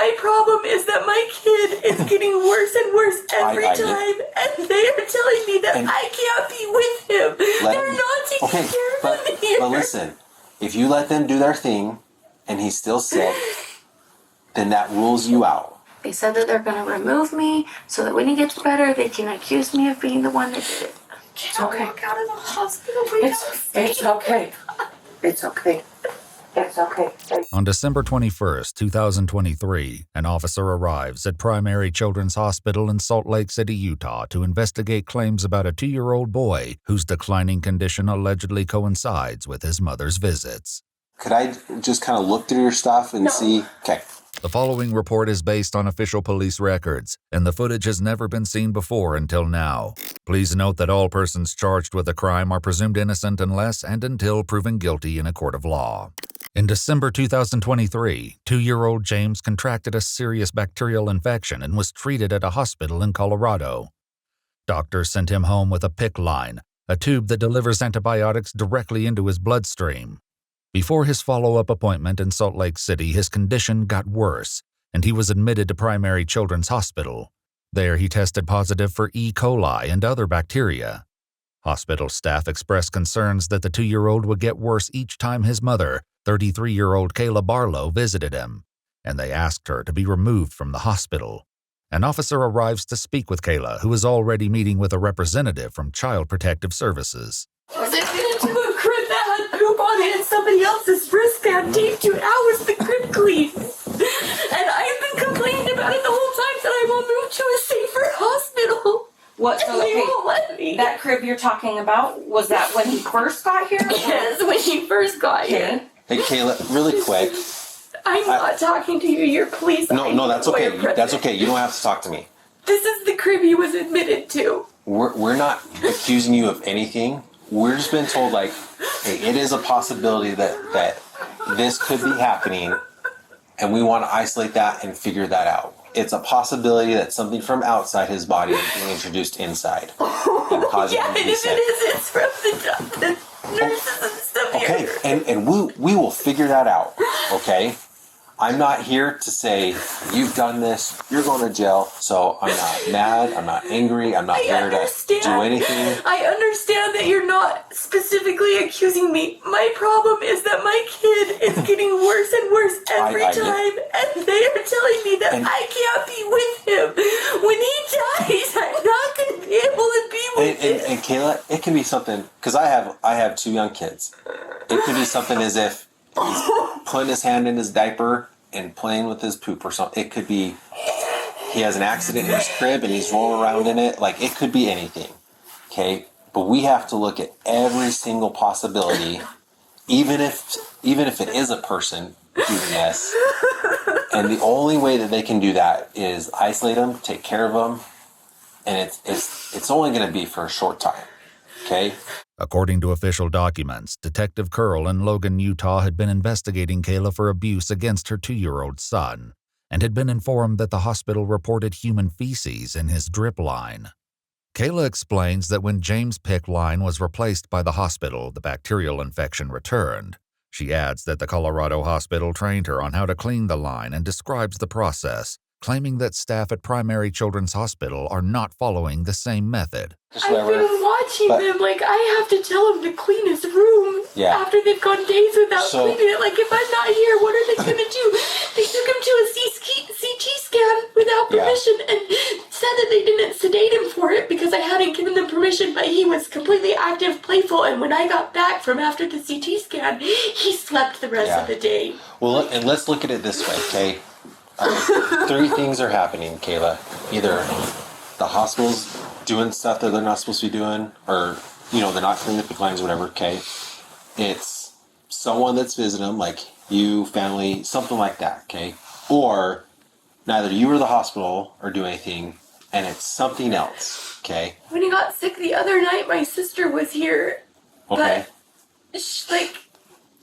my problem is that my kid is getting worse and worse every time, and they are telling me that I can't be with him. They're not taking care of him here. But listen, if you let them do their thing, and he's still sick, then that rules you out. They said that they're going to remove me so that when he gets better, they can accuse me of being the one that did it. It's okay. Walk out of the hospital. It's okay. It's okay. It's okay. On December 21st, 2023, an officer arrives at Primary Children's Hospital in Salt Lake City, Utah, to investigate claims about a 2-year-old boy whose declining condition allegedly coincides with his mother's visits. Could I just kind of look through your stuff and see? Okay. The following report is based on official police records, and the footage has never been seen before until now. Please note that all persons charged with a crime are presumed innocent unless and until proven guilty in a court of law. In December 2023, 2-year-old James contracted a serious bacterial infection and was treated at a hospital in Colorado. Doctors sent him home with a PICC line, a tube that delivers antibiotics directly into his bloodstream. Before his follow-up appointment in Salt Lake City, his condition got worse, and he was admitted to Primary Children's Hospital. There, he tested positive for E. coli and other bacteria. Hospital staff expressed concerns that the 2-year-old would get worse each time his mother, 33-year-old Kayla Barlow, visited him, and they asked her to be removed from the hospital. An officer arrives to speak with Kayla, who is already meeting with a representative from Child Protective Services. Was it into a crib that had poop on it and somebody else's wristband taped to it? How was the crib clean? And I've been complaining about it the whole time that I will move to a safer hospital. What? So they won't let me. That crib you're talking about, was that when he first got here? Yes, when he first got here. Hey, Kayla, really quick. I'm not talking to you. You're police. No, that's okay. That's okay. You don't have to talk to me. This is the crib he was admitted to. We're not accusing you of anything. We're just been told, like, hey, it is a possibility that this could be happening, and we want to isolate that and figure that out. It's a possibility that something from outside his body is being introduced inside. And causing him to be sick. It's from the nurses and stuff here. Okay, and we will figure that out, okay? I'm not here to say, you've done this, you're going to jail, so I'm not mad, I'm not angry, I'm not here to do anything. I understand that you're not specifically accusing me. My problem is that my kid is getting worse and worse every time, and they are telling me that I can't be with him. When he dies, I'm not going to be able to be with him. And Kayla, it can be something, because I have 2 young kids. It could be something as if he's putting his hand in his diaper and playing with his poop or something. It could be he has an accident in his crib and he's rolling around in it. Like, it could be anything, okay? But we have to look at every single possibility, even if it is a person doing this. And the only way that they can do that is isolate them, take care of them, and it's only going to be for a short time, okay? According to official documents, Detective Curl in Logan, Utah had been investigating Kayla for abuse against her 2-year-old son and had been informed that the hospital reported human feces in his drip line. Kayla explains that when James' PICC line was replaced by the hospital, the bacterial infection returned. She adds that the Colorado hospital trained her on how to clean the line and describes the process, claiming that staff at Primary Children's Hospital are not following the same method. I've been watching them. Like, I have to tell him to clean his room after they've gone days without cleaning it. Like, if I'm not here, what are they going to do? They took him to a CT scan without permission and said that they didn't sedate him for it because I hadn't given them permission, but he was completely active, playful, and when I got back from after the CT scan, he slept the rest of the day. Well, and let's look at it this way, okay? 3 things are happening, Kayla. Either the hospital's doing stuff that they're not supposed to be doing, or, they're not cleaning the PICC lines or whatever, okay? It's someone that's visiting them, like you, family, something like that, okay? Or neither you or the hospital are doing anything, and it's something else, okay? When he got sick the other night, my sister was here. Okay. But,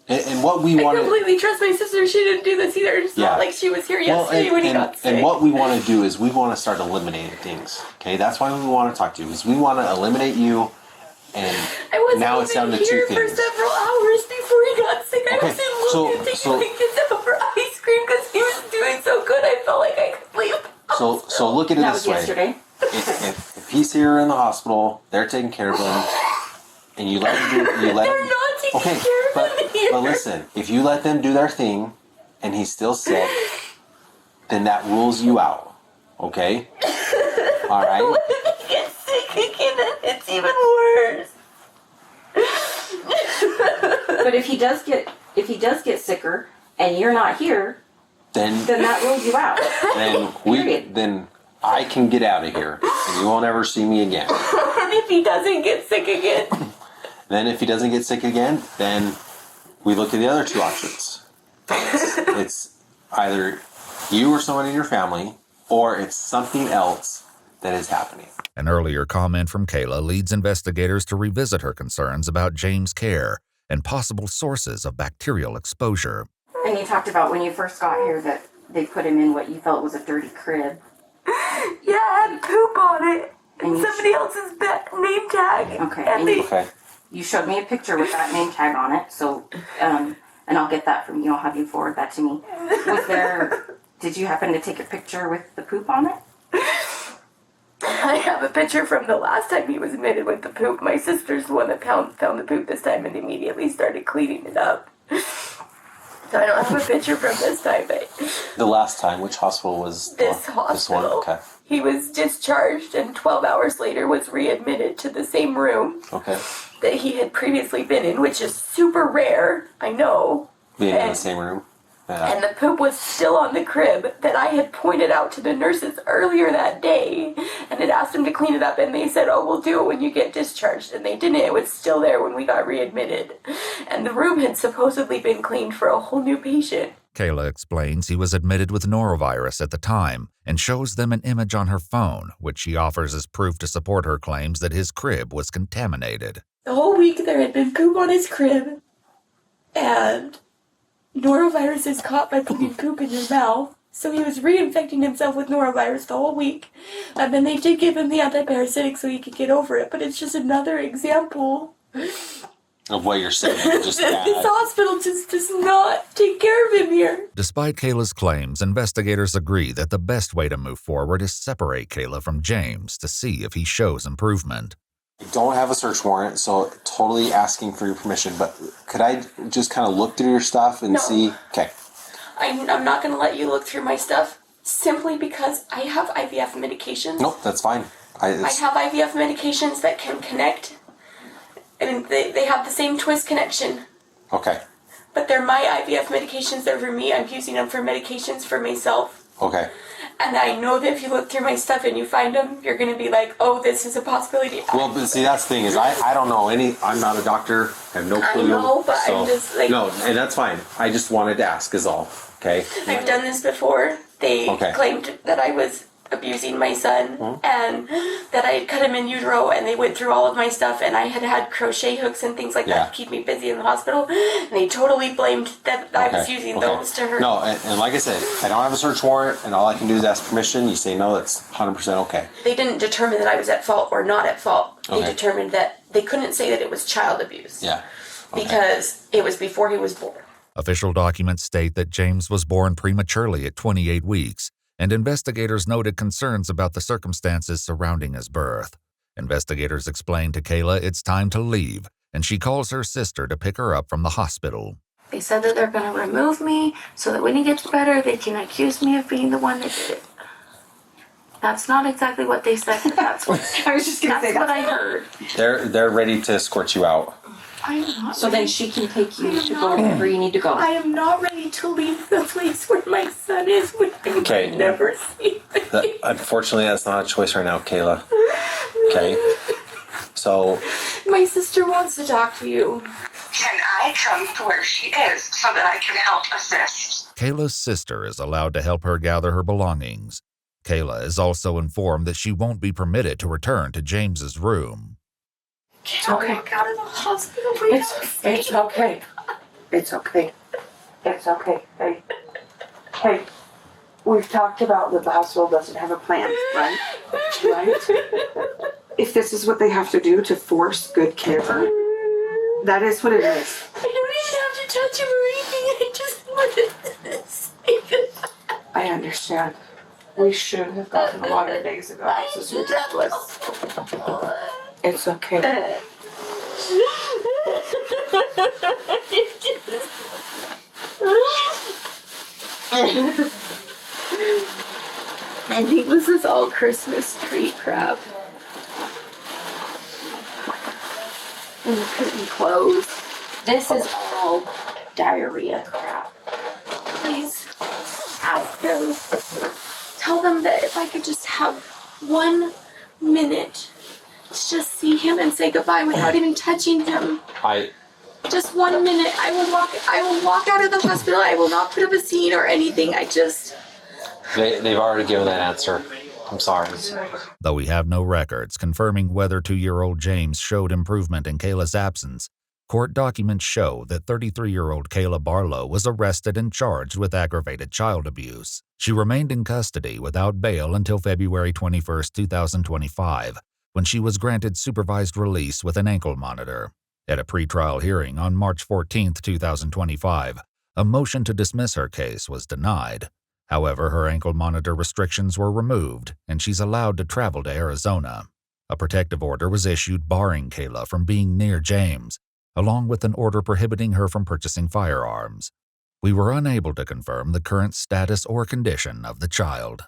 and what we want to... I completely trust my sister. She didn't do this either. It's not like she was here yesterday when he got sick. And what we want to do is we want to start eliminating things. Okay, that's why we want to talk to you. Is we want to eliminate you, and now it's down to 2 things. I wasn't here for several hours before he got sick. I was in Logan taking my kids out for ice cream. cream because he was doing so good. I felt like I could leave. So look at it this way. Yesterday. If he's here in the hospital, they're taking care of him, and you let him do, They're not taking care of him here. But listen, if you let them do their thing, and he's still sick, then that rules you out. Okay? All right? What if he gets sick again? It's even worse. But if he does get sicker and you're not here, then that rules you out. Then I can get out of here, and you won't ever see me again. And if he doesn't get sick again? Then if he doesn't get sick again, then we look at the other two options. It's either you or someone in your family, or it's something else that is happening. An earlier comment from Kayla leads investigators to revisit her concerns about James' care and possible sources of bacterial exposure. And you talked about when you first got here that they put him in what you felt was a dirty crib. Yeah, it had poop on it. And somebody else's name tag. Okay. Okay. You showed me a picture with that name tag on it, so, and I'll get that from you. I'll have you forward that to me. Did you happen to take a picture with the poop on it? I have a picture from the last time he was admitted with the poop. My sister's the one that found the poop this time and immediately started cleaning it up. So I don't have a picture from this time, but... The last time, which hospital was this hospital. This one? Okay. He was discharged and 12 hours later was readmitted to the same room that he had previously been in, which is super rare, I know. Being in the same room? Yeah. And the poop was still on the crib that I had pointed out to the nurses earlier that day and had asked them to clean it up, and they said, oh, we'll do it when you get discharged. And they didn't. It was still there when we got readmitted. And the room had supposedly been cleaned for a whole new patient. Kayla explains he was admitted with norovirus at the time and shows them an image on her phone, which she offers as proof to support her claims that his crib was contaminated. The whole week there had been poop on his crib, and norovirus is caught by putting poop in your mouth. So he was reinfecting himself with norovirus the whole week. And then they did give him the antiparasitic so he could get over it. But it's just another example of what you're saying. Just this hospital just does not take care of him here. Despite Kayla's claims, investigators agree that the best way to move forward is separate Kayla from James to see if he shows improvement. I don't have a search warrant, so totally asking for your permission, but could I just kind of look through your stuff and see? Okay. I'm not going to let you look through my stuff simply because I have IVF medications. Nope, that's fine. I have IVF medications that can connect, and they have the same twist connection. Okay. But they're my IVF medications. They're for me. I'm using them for medications for myself. Okay. And I know that if you look through my stuff and you find them, you're going to be like, oh, this is a possibility. Well, but see, that's the thing is I don't know I'm not a doctor. I have no clue. I know, but so, I'm just like... No, and that's fine. I just wanted to ask is all. Okay? I've done this before. They claimed that I was abusing my son and that I had cut him in utero, and they went through all of my stuff, and I had crochet hooks and things like that to keep me busy in the hospital, and they totally blamed that I was using those to hurt. No, and like I said, I don't have a search warrant, and all I can do is ask permission. You say no, that's 100% okay. They didn't determine that I was at fault or not at fault. They determined that they couldn't say that it was child abuse. Yeah. Because it was before he was born. Official documents state that James was born prematurely at 28 weeks, and investigators noted concerns about the circumstances surrounding his birth. Investigators explained to Kayla it's time to leave, and she calls her sister to pick her up from the hospital. They said that they're going to remove me so that when he gets better, they can accuse me of being the one that did it. That's not exactly what they said, but that's what I was just going to say what I heard. They're ready to escort you out. I am not so ready. Then she can take you to go wherever you need to go. I am not ready to leave the place where my son is when I never see him. Unfortunately, that's not a choice right now, Kayla. Okay? So... My sister wants to talk to you. Can I come to where she is so that I can help assist? Kayla's sister is allowed to help her gather her belongings. Kayla is also informed that she won't be permitted to return to James's room. It's okay. Walk out of the hospital. It's okay. It's okay. It's okay. Hey, we've talked about that the hospital doesn't have a plan, right? If this is what they have to do to force good care, that is what it is. I don't even have to touch him or anything. I just wanted to say I understand. We should have gotten a lot of days ago. This is ridiculous. It's okay. I think this is all Christmas tree crap. And the curtain closed. This is all diarrhea crap. Please ask them. Tell them that if I could just have 1 minute to just see him and say goodbye without even touching him. Just 1 minute. I will walk out of the hospital. I will not put up a scene or anything. They've already given that answer. I'm sorry. Though we have no records confirming whether 2-year-old James showed improvement in Kayla's absence, court documents show that 33-year-old Kayla Barlow was arrested and charged with aggravated child abuse. She remained in custody without bail until February 21, 2025, when she was granted supervised release with an ankle monitor. At a pretrial hearing on March 14, 2025, a motion to dismiss her case was denied. However, her ankle monitor restrictions were removed, and she's allowed to travel to Arizona. A protective order was issued barring Kayla from being near James, along with an order prohibiting her from purchasing firearms. We were unable to confirm the current status or condition of the child.